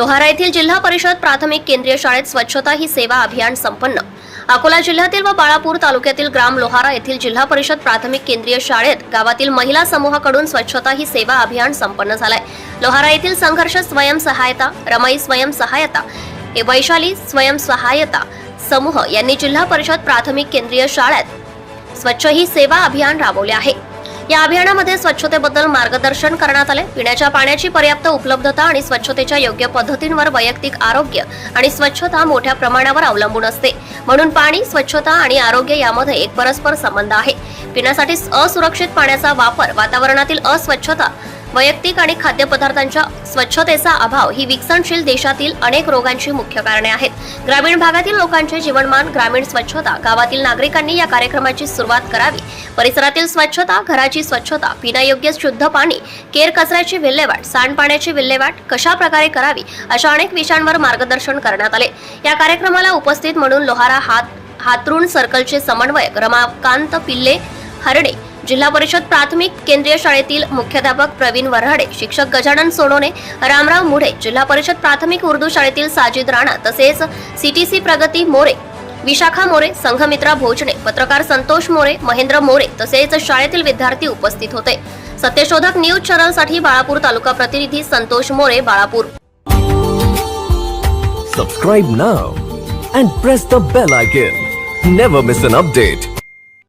लोहारा येथील जिल्हा परिषद प्राथमिक केंद्रीय शाळेत स्वच्छता ही सेवा अभियान संपन्न। अकोला जिल्ह्यातील व बाळापूर तालुक्यातील ग्राम लोहारा येथील जिल्हा परिषद प्राथमिक केंद्रीय शाळेत गावातील महिला समूहाकडून स्वच्छता ही सेवा अभियान संपन्न झालाय। लोहारा येथील संघर्ष स्वयंसहायता, रमाई स्वयंसहायता, वैशाली स्वयंसहायता समूह यांनी जिल्हा परिषद प्राथमिक केंद्रीय शाळेत स्वच्छ ही सेवा अभियान राबवले आहे। या अभियानामध्ये स्वच्छतेबद्दल मार्गदर्शन करण्यात आले। पिण्याच्या पाण्याची पर्याप्त उपलब्धता आणि स्वच्छतेच्या योग्य पद्धतींवर वैयक्तिक आरोग्य आणि स्वच्छता मोठ्या प्रमाणावर अवलंबून असते, म्हणून पाणी, स्वच्छता आणि आरोग्य यामध्ये एक परस्पर संबंध आहे। पिण्यासाठी असुरक्षित पाण्याचा वापर, वातावरणातील अस्वच्छता, वैयक्तिक आणि खाद्यपदार्थांच्या स्वच्छतेचा अभाव ही विकसनशील देशातील अनेक रोगांची मुख्य कारणे आहेत। ग्रामीण भागातील लोकांचे जीवनमान, ग्रामीण स्वच्छता, गावातील नागरिकांनी या कार्यक्रमाची सुरुवात करावी। परिसरातील स्वच्छता, घराची स्वच्छता, पिण्यायोग्य शुद्ध पाणी, केर कचऱ्याची विल्हेवाट, सांडपाण्याची विल्हेवाट कशा प्रकारे करावी अशा अनेक विषयांवर मार्गदर्शन करण्यात आले। या कार्यक्रमाला उपस्थित म्हणून लोहारा हातरुण सर्कलचे समन्वयक रमाकांत पिल्ले हरडे, जिल्हा परिषद प्राथमिक केंद्रीय शाळेतील मुख्याध्यापक प्रवीण वऱ्हाडे, शिक्षक गजानन सोनोने, रामराव मुढे, जिल्हा परिषद प्राथमिक उर्दू शाळेतील साजिद राणा, तसेच सीटीसी प्रगती मोरे, विशाखा मोरे, संघमित्रा भोजने, पत्रकार संतोष मोरे, महेंद्र मोरे तसेच शाळेतील विद्यार्थी उपस्थित होते। सत्यशोधक न्यूज चॅनलसाठी बाळापूर तालुका प्रतिनिधी Santosh More, Balapur. Subscribe now and press the bell icon. Never miss an update.